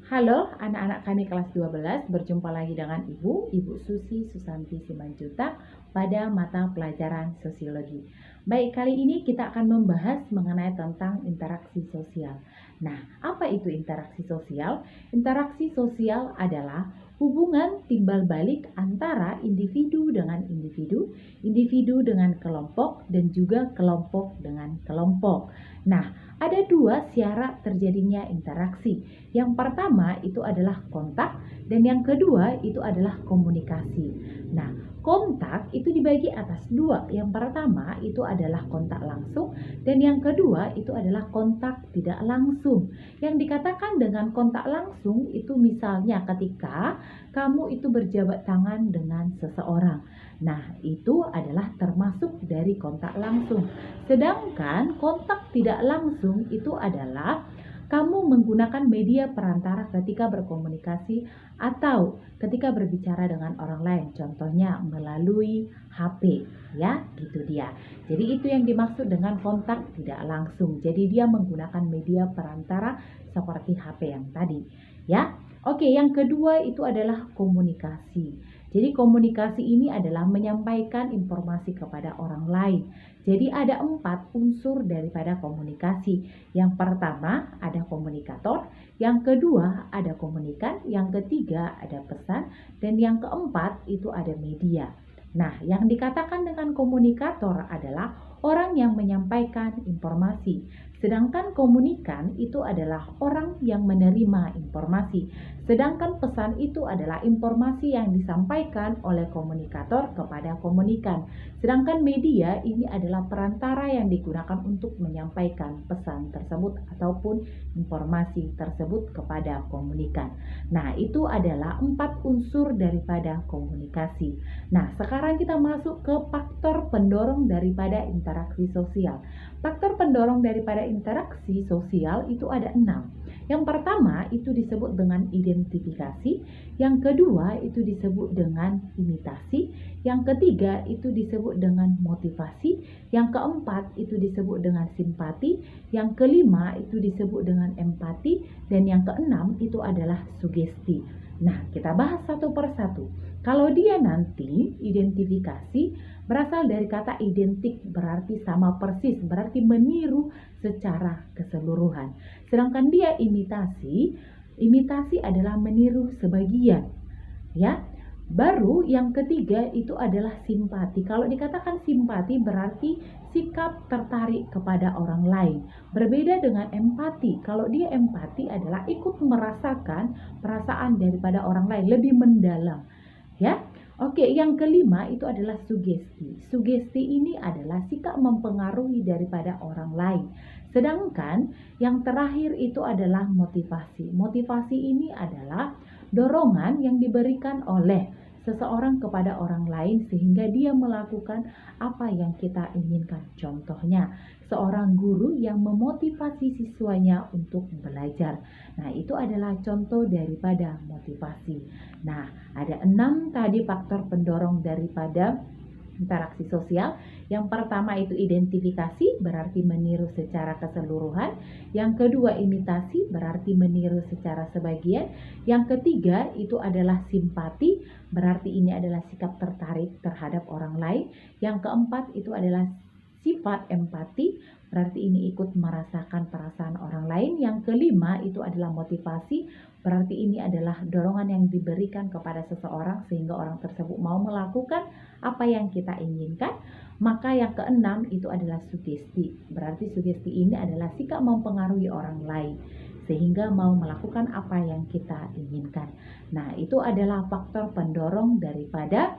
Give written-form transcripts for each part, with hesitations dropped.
Halo anak-anak kami kelas 12, berjumpa lagi dengan Ibu Susi Susanti Simanjuntak pada mata pelajaran sosiologi. Baik, kali ini kita akan membahas mengenai tentang interaksi sosial. Nah, apa itu interaksi sosial? Interaksi sosial adalah hubungan timbal balik antara individu dengan individu, individu dengan kelompok, dan juga kelompok dengan kelompok. Nah, ada dua syarat terjadinya interaksi. Yang pertama itu adalah kontak dan yang kedua itu adalah komunikasi. Nah, kontak itu dibagi atas dua. Yang pertama itu adalah kontak langsung dan yang kedua itu adalah kontak tidak langsung. Yang dikatakan dengan kontak langsung itu misalnya ketika kamu itu berjabat tangan dengan seseorang. Nah, itu adalah termasuk dari kontak langsung. Sedangkan kontak tidak langsung itu adalah kamu menggunakan media perantara ketika berkomunikasi atau ketika berbicara dengan orang lain. Contohnya melalui HP, ya, gitu dia. Jadi itu yang dimaksud dengan kontak tidak langsung. Jadi dia menggunakan media perantara seperti HP yang tadi, ya. Oke, yang kedua itu adalah komunikasi. Jadi komunikasi ini adalah menyampaikan informasi kepada orang lain. Jadi ada 4 unsur daripada komunikasi. Yang pertama ada komunikator, yang kedua ada komunikan, yang ketiga ada pesan, dan yang keempat itu ada media. Nah, yang dikatakan dengan komunikator adalah orang yang menyampaikan informasi. Sedangkan komunikan itu adalah orang yang menerima informasi. Sedangkan pesan itu adalah informasi yang disampaikan oleh komunikator kepada komunikan. Sedangkan media ini adalah perantara yang digunakan untuk menyampaikan pesan tersebut ataupun informasi tersebut kepada komunikan. Nah, itu adalah 4 unsur daripada komunikasi. Nah, sekarang kita masuk ke faktor pendorong daripada interaksi sosial. Faktor pendorong daripada interaksi sosial itu ada 6. Yang pertama itu disebut dengan identifikasi, yang kedua itu disebut dengan imitasi, yang ketiga itu disebut dengan motivasi, yang keempat itu disebut dengan simpati, yang kelima itu disebut dengan empati, dan yang keenam itu adalah sugesti. Nah, kita bahas satu persatu. Kalau dia nanti identifikasi berasal dari kata identik, berarti sama persis, berarti meniru secara keseluruhan. Sedangkan dia imitasi adalah meniru sebagian, ya. Baru yang ketiga itu adalah simpati. Kalau dikatakan simpati berarti sikap tertarik kepada orang lain. Berbeda dengan empati. Kalau dia empati adalah ikut merasakan perasaan daripada orang lain, lebih mendalam, ya. Oke, yang kelima itu adalah sugesti. Sugesti ini adalah sikap mempengaruhi daripada orang lain. Sedangkan yang terakhir itu adalah motivasi. Motivasi ini adalah dorongan yang diberikan oleh seseorang kepada orang lain sehingga dia melakukan apa yang kita inginkan. Contohnya, seorang guru yang memotivasi siswanya untuk belajar. Nah, itu adalah contoh daripada motivasi. Nah, ada 6 tadi faktor pendorong daripada interaksi sosial. Yang pertama itu identifikasi, berarti meniru secara keseluruhan. Yang kedua imitasi, berarti meniru secara sebagian. Yang ketiga itu adalah simpati, berarti ini adalah sikap tertarik terhadap orang lain. Yang keempat itu adalah sifat empati, berarti ini ikut merasakan perasaan orang lain. Yang kelima itu adalah motivasi, berarti ini adalah dorongan yang diberikan kepada seseorang sehingga orang tersebut mau melakukan apa yang kita inginkan. Maka yang keenam itu adalah sugesti, berarti sugesti ini adalah sikap mempengaruhi orang lain sehingga mau melakukan apa yang kita inginkan. Nah, itu adalah faktor pendorong daripada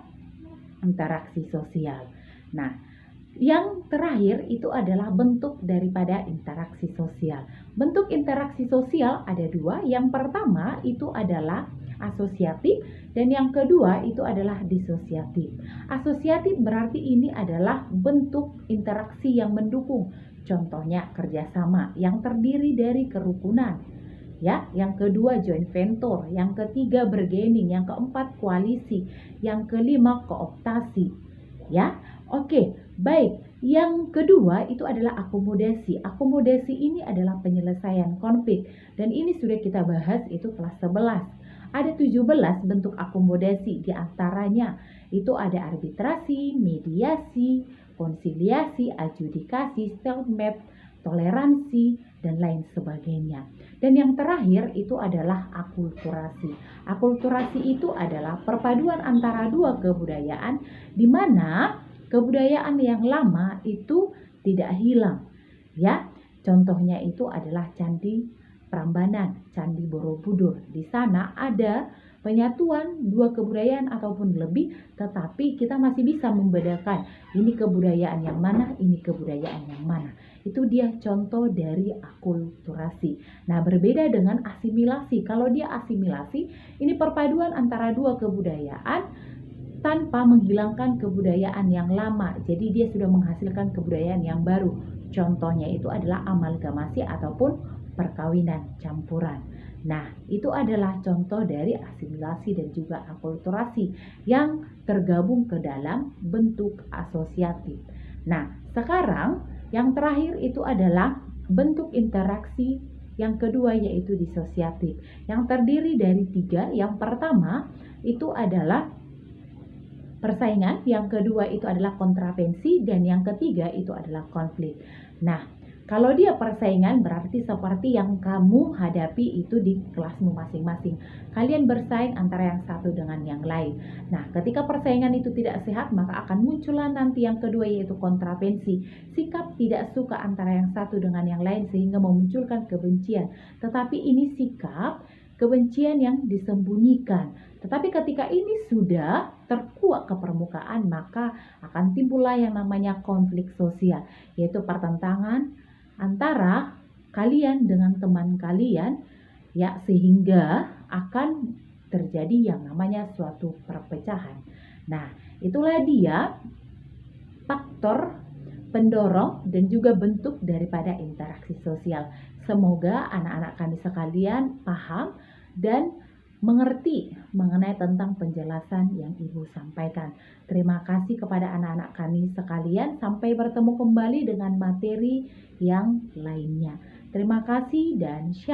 interaksi sosial. Nah, yang terakhir itu adalah bentuk daripada interaksi sosial. Bentuk interaksi sosial ada 2. Yang pertama itu adalah asosiatif dan yang kedua itu adalah disosiatif. Asosiatif berarti ini adalah bentuk interaksi yang mendukung. Contohnya kerjasama yang terdiri dari kerukunan. Ya, yang kedua joint venture, yang ketiga bargaining, yang keempat koalisi, yang kelima kooptasi. Ya, oke, baik. Yang kedua itu adalah akomodasi. Akomodasi ini adalah penyelesaian konflik dan ini sudah kita bahas itu kelas 11. Ada 17 bentuk akomodasi, di antaranya itu ada arbitrasi, mediasi, konsiliasi, adjudikasi, stalemate, toleransi, dan lain sebagainya. Dan yang terakhir itu adalah akulturasi. Akulturasi itu adalah perpaduan antara dua kebudayaan di mana kebudayaan yang lama itu tidak hilang. Ya, contohnya itu adalah Candi Prambanan, Candi Borobudur. Di sana ada penyatuan dua kebudayaan ataupun lebih, tetapi kita masih bisa membedakan ini kebudayaan yang mana, ini kebudayaan yang mana. Itu dia contoh dari akulturasi. Nah, berbeda dengan asimilasi. Kalau dia asimilasi, ini perpaduan antara dua kebudayaan tanpa menghilangkan kebudayaan yang lama. Jadi dia sudah menghasilkan kebudayaan yang baru. Contohnya itu adalah amalgamasi ataupun perkawinan campuran. Nah, itu adalah contoh dari asimilasi dan juga akulturasi yang tergabung ke dalam bentuk asosiatif. Nah, sekarang yang terakhir itu adalah bentuk interaksi yang kedua, yaitu disosiatif, yang terdiri dari 3. Yang pertama itu adalah persaingan, yang kedua itu adalah kontravensi, dan yang ketiga itu adalah konflik. Nah, kalau dia persaingan berarti seperti yang kamu hadapi itu di kelasmu masing-masing. Kalian bersaing antara yang satu dengan yang lain. Nah, ketika persaingan itu tidak sehat, maka akan muncullah nanti yang kedua, yaitu kontravensi. Sikap tidak suka antara yang satu dengan yang lain sehingga memunculkan kebencian. Tetapi ini sikap kebencian yang disembunyikan. Tetapi ketika ini sudah terkuak ke permukaan, maka akan timbullah yang namanya konflik sosial, yaitu pertentangan antara kalian dengan teman kalian, ya, sehingga akan terjadi yang namanya suatu perpecahan. Nah, itulah dia faktor pendorong dan juga bentuk daripada interaksi sosial. Semoga anak-anak kami sekalian paham dan mengerti mengenai tentang penjelasan yang Ibu sampaikan. Terima kasih kepada anak-anak kami sekalian. Sampai bertemu kembali dengan materi yang lainnya. Terima kasih dan shalom.